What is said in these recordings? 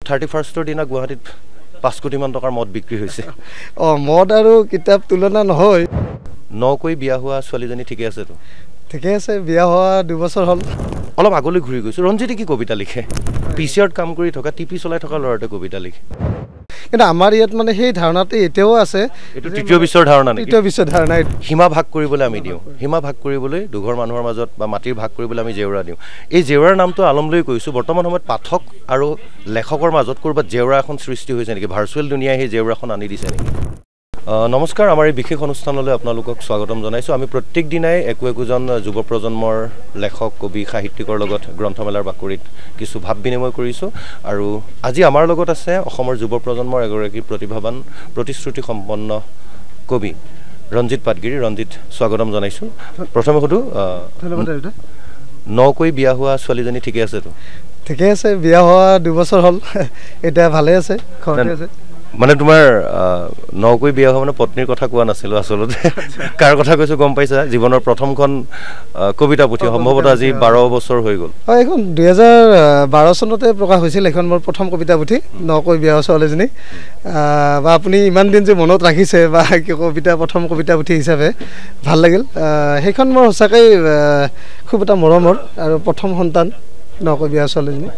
31ৰ দিনা গুৱাহাটীত 5 কোটিমান টকাৰ মদ বিক্ৰী হৈছে মদ আৰু কিতাপ তুলনা নহয় নকৈ বিয়া হোৱা ছোৱালীজনী ঠিকে আছে তো ঠিকে আছে বিয়া হোৱা 2 বছৰ হ'ল অলপ আগলৈ ঘূৰি গৈছো ৰঞ্জিতে কি কবিতা লিখে পিচিআৰত কাম কৰি থকা টিপি চলাই থকা ল'ৰাটোৱে কবিতা লিখে কিন্তু আমাৰ ইয়াত মানে সেই ধাৰণাটো এতিয়াও আছে এটো তৃতীয় বিশ্বৰ ধাৰণা নেকি তৃতীয় বিশ্বৰ ধাৰণা সীমা ভাগ কৰিবলৈ আমি দিওঁ সীমা ভাগ কৰিবলৈ দুঘৰ মানুহৰ মাজত বা মাটিৰ ভাগ কৰিবলৈ আমি জেউৰা দিওঁ এই জেউৰাৰ নামটো আলমলৈ কৈছো বৰ্তমান সময়ত পাঠক আৰু লেখকৰ মাজত কৰবাত জেউৰা এখন সৃষ্টি হৈছে নেকি ভাৰ্চুৱেল দুনিয়াই সেই জেউৰাখন আনি দিছে নেকি নমস্কাৰ আমাৰ এই বিশেষ অনুষ্ঠানলৈ আপোনালোকক স্বাগতম জনাইছো আমি প্ৰত্যেক দিনাই একোজন যুৱ প্ৰজন্মৰ লেখক কবি সাহিত্যিকৰ লগত গ্ৰন্থমেলাৰ বাকৰিত কিছু ভাৱ বিনিময় কৰিছো আৰু আজি আমাৰ লগত আছে অসমৰ যুৱ প্ৰজন্মৰ এগৰাকী প্ৰতিভাৱান প্ৰতিশ্ৰুতি সম্পন্ন কবি ৰঞ্জিত পাটগিৰি ৰঞ্জিত স্বাগতম জনাইছো প্ৰথমে সুধো ধন্যবাদ নকৈ বিয়া হোৱা ছোৱালীজনী ঠিকে আছে তো ঠিকে আছে বিয়া হোৱা 2 বছৰ হ'ল এটা ভালে আছে ঘৰতে আছে মানে তোমাৰ নকৈ বিয়া হোৱা মানে পত্নীৰ কথা কোৱা নাছিল আসলতে কাৰ কথা কৈছো গম পাইছা জীৱনৰ প্ৰথমখন কবিতা পুথি সম্ভৱতঃ আজি 12 বছৰ হৈ গ'ল হয় এখন 2012 চনতে প্ৰকাশ হৈছিল এখন মোৰ প্ৰথম কবিতা পুথি নকৈ বিয়া হোৱা ছোৱালীজনী বা আপুনি ইমান দিন যে মনত ৰাখিছে বা কি কবিতা প্ৰথম কবিতা পুথি হিচাপে ভাল লাগিল সেইখন মোৰ সঁচাকৈ খুব এটা মৰমৰ আৰু প্ৰথম সন্তান নকৈ বিয়া ছোৱালীজনী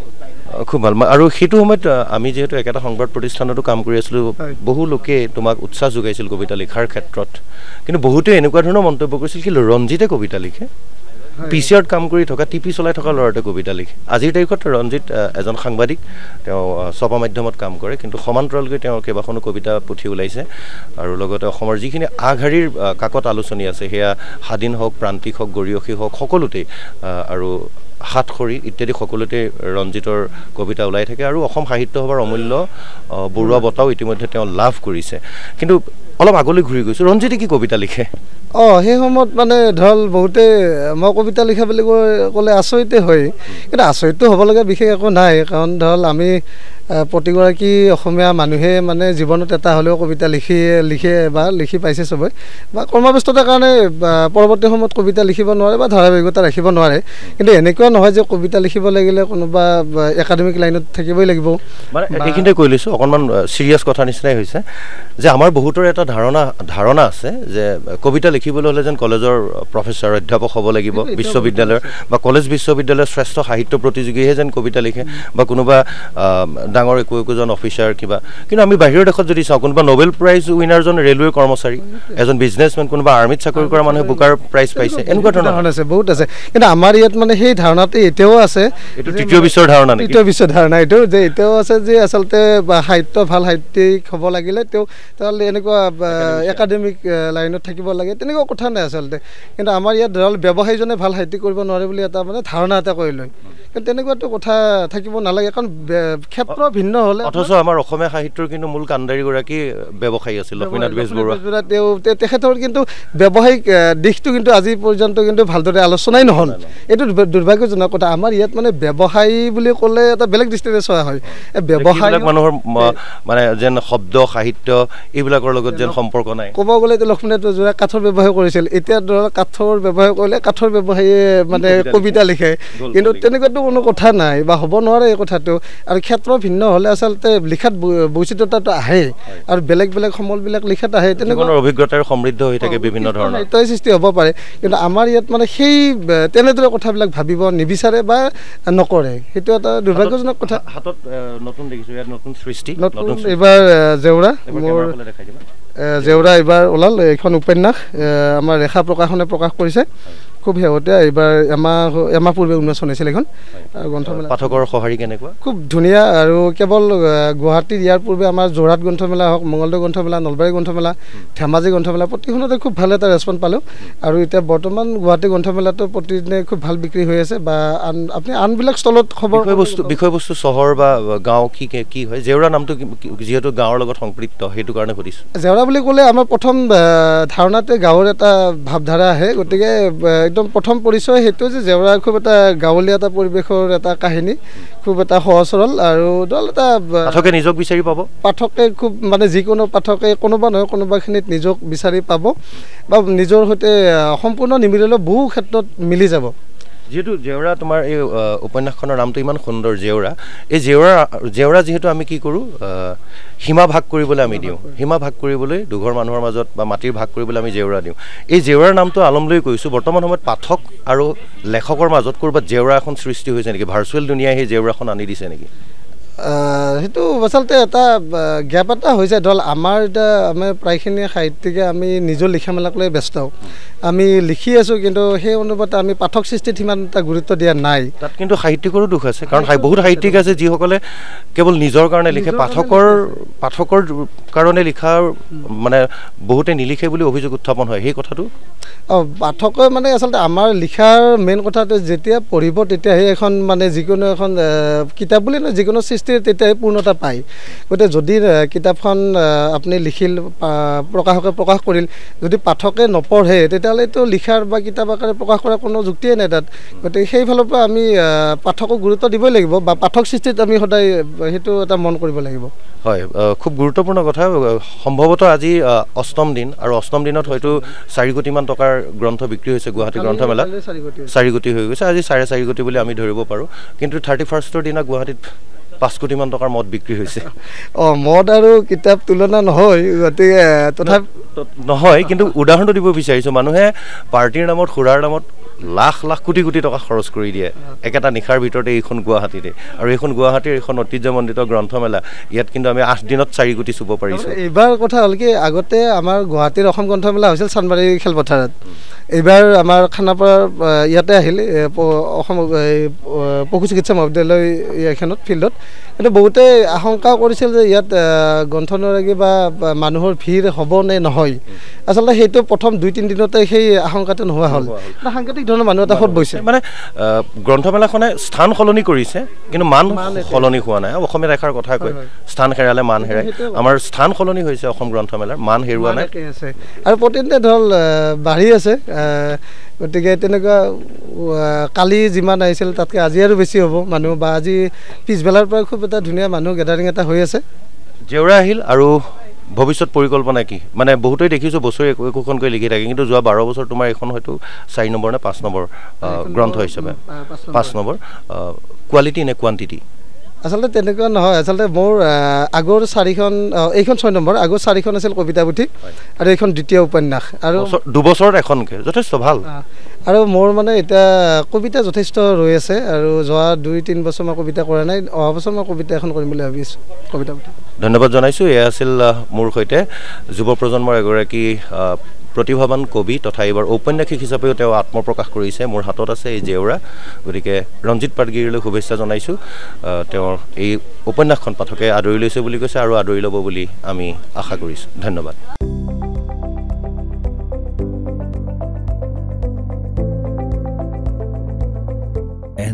খুব ভাল আৰু সেইটো সময়ত আমি যেহেতু একেটা সংবাদ প্ৰতিষ্ঠানতো কাম কৰি আছিলো বহু লোকে তোমাক উৎসাহ যোগাইছিল কবিতা লিখাৰ ক্ষেত্ৰত কিন্তু বহুতে এনেকুৱা ধৰণৰ মন্তব্য কৰিছিল কি ৰঞ্জিতে কবিতা লিখে পিচিআৰত কাম কৰি থকা টিপি চলাই থকা ল'ৰাটোৱে কবিতা লিখে আজিৰ তাৰিখত ৰঞ্জিত এজন সাংবাদিক তেওঁ ছপা মাধ্যমত কাম কৰে কিন্তু সমান্তৰালকৈ তেওঁ কেইবাখনো কবিতা পুথি ওলাইছে আৰু লগতে অসমৰ যিখিনি আগশাৰীৰ কাকত আলোচনী আছে সেয়া স্বাধীন হওক প্ৰান্তিক হওক গৰিয়সী হওক সকলোতে আৰু হাতখৰি ইত্যাদি সকলোতে ৰঞ্জিতৰ কবিতা ওলাই থাকে আৰু অসম সাহিত্য সভাৰ অমূল্য বৰুৱা বঁটাও ইতিমধ্যে তেওঁ লাভ কৰিছে কিন্তু অলপ আগলৈ ঘূৰি গৈছো ৰঞ্জিতে কি কবিতা লিখে সেই সময়ত মানে ধৰল বহুতে মই কবিতা লিখা বুলি ক'লে আচৰিতে হয় কিন্তু আচৰিতটো হ'ব লগা বিশেষ একো নাই কাৰণ ধৰল আমি প্ৰতিগৰাকী অসমীয়া মানুহে মানে জীৱনত এটা হ'লেও কবিতা লিখে বা লিখি পাইছে সবে বা কৰ্মব্যস্ততাৰ কাৰণে পৰৱৰ্তী সময়ত কবিতা লিখিব নোৱাৰে বা ধাৰাবাহিকতা ৰাখিব নোৱাৰে কিন্তু এনেকুৱা নহয় যে কবিতা লিখিব লাগিলে কোনোবা একাডেমিক লাইনত থাকিবই লাগিব মানে এইখিনিতে কৈ লৈছো অকণমান সিৰিয়াছ কথা নিচিনাই হৈছে যে আমাৰ বহুতৰ এটা ধাৰণা আছে যে কবিতা লিখিবলৈ হ'লে যেন কলেজৰ প্ৰফেচৰ অধ্যাপক হ'ব লাগিব বিশ্ববিদ্যালয়ৰ বা কলেজ বিশ্ববিদ্যালয়ৰ শ্ৰেষ্ঠ সাহিত্য প্ৰতিযোগীহে যেন কবিতা লিখে বা কোনোবা ডাঙৰ একোজন অফিচাৰ কিবা কিন্তু আমি বাহিৰৰ দেশত যদি চাওঁ কোনোবা নোবেল প্ৰাইজ উইনাৰজন ৰেলৱে কৰ্মচাৰী এজন বিজনেছমেন কোনোবা আৰ্মিত চাকৰি কৰা মানুহে বুকাৰ প্ৰাইজ পাইছে এনেকুৱা ধৰণৰ আছে বহুত আছে কিন্তু আমাৰ ইয়াত মানে সেই ধাৰণাটো এতিয়াও আছে এইটো তৃতীয় বিশ্বৰ ধাৰণা নেকি তৃতীয় বিশ্বৰ ধাৰণা এইটো যে এতিয়াও আছে যে আচলতে সাহিত্য ভাল সাহিত্যিক হ'ব লাগিলে তেতিয়াহ'লে এনেকুৱা একাডেমিক লাইনত থাকিব লাগে তেনেকুৱা কথা নাই আচলতে কিন্তু আমাৰ ইয়াত ধৰল ব্যৱসায়ীজনে ভাল সাহিত্যিক কৰিব নোৱাৰে বুলি এটা মানে ধাৰণা এটা কৰি লয় কিন্তু তেনেকুৱাটো কথা থাকিব নালাগে কাৰণ ক্ষেত্ৰ ভিন্ন হ'লে অথচ আমাৰ অসমীয়া সাহিত্যৰ কিন্তু মূল কাণ্ডাৰীগৰাকী ব্যৱসায়ী আছিল লক্ষ্মীনাথ বেজবৰুৱা তেখেতৰ কিন্তু ব্যৱসায়িক দিশটো কিন্তু আজি পৰ্যন্ত কিন্তু ভালদৰে আলোচনাই নহ'ল এইটো দুৰ্ভাগ্যজনক কথা আমাৰ ইয়াত মানে ব্যৱসায়ী বুলি ক'লে এটা বেলেগ দৃষ্টিৰে চোৱা হয় ব্যৱসায় মানুহৰ মানে যেন শব্দ সাহিত্য এইবিলাকৰ লগত যেন সম্পৰ্ক নাই ক'ব গ'লে এতিয়া লক্ষ্মীনাথ বেজবৰুৱাই কাঠৰ ব্যৱসায় কৰিছিল এতিয়া ধৰক কাঠৰ ব্যৱসায় কৰিলে কাঠৰ ব্যৱসায়ীয়ে মানে কবিতা লিখে কিন্তু তেনেকুৱাতো কোনো কথা নাই বা হ'ব নোৱাৰে এই কথাটো আৰু ক্ষেত্ৰ ভিন্ন হ'লে আচলতে লিখাত বৈচিত্ৰতাটো আহে আৰু বেলেগ সমলবিলাক লিখাত আহে তেনেকুৱা অভিজ্ঞতাৰ সমৃদ্ধ হৈ থাকে বিভিন্ন ধৰণৰ সাহিত্যৰ সৃষ্টি হ'ব পাৰে কিন্তু আমাৰ ইয়াত মানে সেই তেনেদৰে কথাবিলাক ভাবিব নিবিচাৰে বা নকৰে সেইটো এটা দুৰ্ভাগ্যজনক কথা হাতত নতুন দেখিছো ইয়াত নতুন সৃষ্টি নতুন এইবাৰ জেউৰা এইবাৰ ওলাল এইখন উপন্যাস আমাৰ ৰেখা প্ৰকাশনে প্ৰকাশ কৰিছে খুব শেহতীয়া এইবাৰ এমাহ পূৰ্বে উন্মোচন হৈছিল এখন আৰু গ্ৰন্থমেলা পাঠকৰ সঁহাৰি কেনেকুৱা খুব ধুনীয়া আৰু কেৱল গুৱাহাটীত ইয়াৰ পূৰ্বে আমাৰ যোৰহাট গ্ৰন্থমেলা হওক মঙলদৈ গ্ৰন্থমেলা নলবাৰী গ্ৰন্থমেলা ধেমাজি গ্ৰন্থমেলা প্ৰতিখনতে খুব ভাল এটা ৰেছপন্স পালোঁ আৰু এতিয়া বৰ্তমান গুৱাহাটী গ্ৰন্থমেলাটো প্ৰতিদিনে খুব ভাল বিক্ৰী হৈ আছে বা আপুনি আনবিলাক স্থলত খবৰ বিষয়বস্তু চহৰ বা গাঁও কি হয় জেউৰা নামটো যিহেতু গাঁৱৰ লগত সংপৃক্ত সেইটো কাৰণে সুধিছোঁ জেউৰা বুলি ক'লে আমাৰ প্ৰথম ধাৰণাতে গাঁৱৰ এটা ভাৱধাৰা আহে গতিকে একদম প্ৰথম পৰিচয় সেইটো যে জেউৰা খুব এটা গাঁৱলীয়া এটা পৰিৱেশৰ এটা কাহিনী খুব এটা সহজ সৰল আৰু এটা পাঠকে নিজক বিচাৰি পাব পাঠকে খুব মানে যিকোনো পাঠকে কোনোবা নহয় কোনোবাখিনিত নিজক বিচাৰি পাব বা নিজৰ সৈতে সম্পূৰ্ণ নিমিলিলেও বহু ক্ষেত্ৰত মিলি যাব যেহেতু জেওৰা তোমাৰ এই উপন্যাসখনৰ নামটো ইমান সুন্দৰ জেওৰা এই জেওৰা যিহেতু আমি কি কৰোঁ সীমা ভাগ কৰিবলৈ আমি দিওঁ সীমা ভাগ কৰিবলৈ দুঘৰ মানুহৰ মাজত বা মাটিৰ ভাগ কৰিবলৈ আমি জেওৰা দিওঁ এই জেওৰাৰ নামটো আলমলৈ কৈছোঁ বৰ্তমান সময়ত পাঠক আৰু লেখকৰ মাজত ক'ৰবাত জেওৰা এখন সৃষ্টি হৈছে নেকি ভাৰ্চুৱেল দুনিয়াই সেই জেওৰাখন আনি দিছে নেকি সেইটো আচলতে এটা গেপ এটা হৈছে ধৰক আমাৰ এতিয়া আমি প্ৰায়খিনি সাহিত্যিকে আমি নিজৰ লিখা মেলাক লৈ ব্যস্ত আমি লিখি আছোঁ কিন্তু সেই অনুপাতে আমি পাঠক সৃষ্টিত সিমান এটা গুৰুত্ব দিয়া নাই তাত কিন্তু সাহিত্যিকৰো দুখ আছে কাৰণ বহুত সাহিত্যিক আছে যিসকলে কেৱল নিজৰ কাৰণে লিখে পাঠকৰ কাৰণে লিখাৰ মানে বহুতে নিলিখে বুলি অভিযোগ উত্থাপন হয় সেই কথাটো পাঠকে মানে আচলতে আমাৰ লিখাৰ মেইন কথাটো যেতিয়া পঢ়িব তেতিয়াহে এখন মানে যিকোনো এখন কিতাপ বুলি নহয় যিকোনো সৃষ্টিৰ তেতিয়াহে পূৰ্ণতা পায় গতিকে যদি কিতাপখন আপুনি লিখিল প্ৰকাশকে প্ৰকাশ কৰিল যদি পাঠকে নপঢ়ে তেতিয়াহ'লেতো লিখাৰ বা কিতাপ আকাৰে প্ৰকাশ কৰাৰ কোনো যুক্তিয়ে নাই তাত গতিকে সেইফালৰ পৰা আমি পাঠকক গুৰুত্ব দিবই লাগিব বা পাঠক সৃষ্টিত আমি সদায় সেইটো এটা মন কৰিব লাগিব হয় খুব গুৰুত্বপূৰ্ণ কথা সম্ভৱতঃ আজি অষ্টম দিন আৰু অষ্টম দিনত হয়তো 4 কোটিমান টকাৰ গ্ৰন্থ বিক্ৰী হৈছে গুৱাহাটী গ্ৰন্থমেলাত 4 কোটি হৈ গৈছে আজি 4.5 কোটি বুলি আমি ধৰিব পাৰোঁ কিন্তু 31ৰ দিনা গুৱাহাটীত 5 কোটিমান টকাৰ মদ বিক্ৰী হৈছে মদ আৰু কিতাপ তুলনা নহয় গতিকে তথাপি নহয় কিন্তু উদাহৰণটো দিব বিচাৰিছোঁ মানুহে পাৰ্টিৰ নামত সুৰাৰ নামত লাখ লাখ কোটি কোটি টকা খৰচ কৰি দিয়ে একেটা নিশাৰ ভিতৰতে এইখন গুৱাহাটীতে আৰু এইখন গুৱাহাটীৰ এখন ঐতিহ্যমণ্ডিত গ্ৰন্থমেলা ইয়াত কিন্তু আমি 8 দিনত 4 কোটি চুব পাৰিছোঁ এইবাৰ কথা হ'ল কি আগতে আমাৰ গুৱাহাটীৰ অসম গ্ৰন্থমেলা হৈছিল চানমাৰী খেলপথাৰত এইবাৰ আমাৰ খানাপাৰাৰ ইয়াতে আহিল অসম পশু চিকিৎসা মহাবিদ্যালয় এখনত ফিল্ডত কিন্তু বহুতে আশংকা কৰিছিল যে ইয়াত গ্ৰন্থনৰাগী বা মানুহৰ ভিৰ হ'ব নে নহয় আচলতে সেইটো প্ৰথম 2-3 দিনতে সেই আশংকাটো নোহোৱা হ'ল সাংঘাতিক ধৰণৰ মানুহ এটা হত বৈছে মানে গ্ৰন্থমেলাখনে স্থান সলনি কৰিছে কিন্তু মান সলনি হোৱা নাই অসমীয়া এষাৰ কথা কয় স্থান হেৰালে মান হেৰাই আমাৰ স্থান সলনি হৈছে অসম গ্ৰন্থমেলাৰ মান হেৰুৱা নাই আৰু প্ৰতিদিনে ধৰক বাঢ়ি আছে গতিকে তেনেকুৱা কালি যিমান আহিছিল তাতকৈ আজি আৰু বেছি হ'ব মানুহ বা আজি পিছবেলাৰ পৰা খুব এটা ধুনীয়া মানুহ গেডাৰিং এটা হৈ আছে জেওৰা আহিল আৰু ভৱিষ্যত পৰিকল্পনা কি মানে বহুতেই দেখিছোঁ বছৰি একোখনকৈ লিখি থাকে কিন্তু যোৱা 12 বছৰ তোমাৰ এখন হয়তো 4 নম্বৰ নে 5 নম্বৰ গ্ৰন্থ হিচাপে 5 নম্বৰ কোৱালিটি নে কোৱান্টিটি আচলতে তেনেকুৱা নহয় আচলতে মোৰ আগৰ 4খন এইখন 6 নম্বৰ আগৰ 4খন আছিল কবিতা পুথি আৰু এইখন দ্বিতীয় উপন্যাস আৰু 2 বছৰত এখনকে যথেষ্ট ভাল আৰু মোৰ মানে এতিয়া কবিতা যথেষ্ট ৰৈ আছে আৰু যোৱা 2-3 বছৰ মই কবিতা কৰা নাই অহা বছৰ মই কবিতা এখন কৰিম বুলি ভাবি আছোঁ কবিতা পুথি ধন্যবাদ জনাইছোঁ এয়া আছিল মোৰ সৈতে যুৱ প্ৰজন্মৰ এগৰাকী প্ৰতিভাৱান কবি তথা এইবাৰ ঔপন্যাসিক হিচাপেও তেওঁ আত্মপ্ৰকাশ কৰিছে মোৰ হাতত আছে এই জেওৰা গতিকে ৰঞ্জিত পাটগিৰিলৈ শুভেচ্ছা জনাইছোঁ তেওঁৰ এই উপন্যাসখন পাঠকে আদৰি লৈছে বুলি কৈছে আৰু আদৰি ল'ব বুলি আমি আশা কৰিছোঁ ধন্যবাদ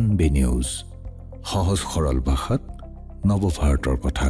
NB নিউজ সহজ সৰল ভাষাত নৱভাৰতৰ কথা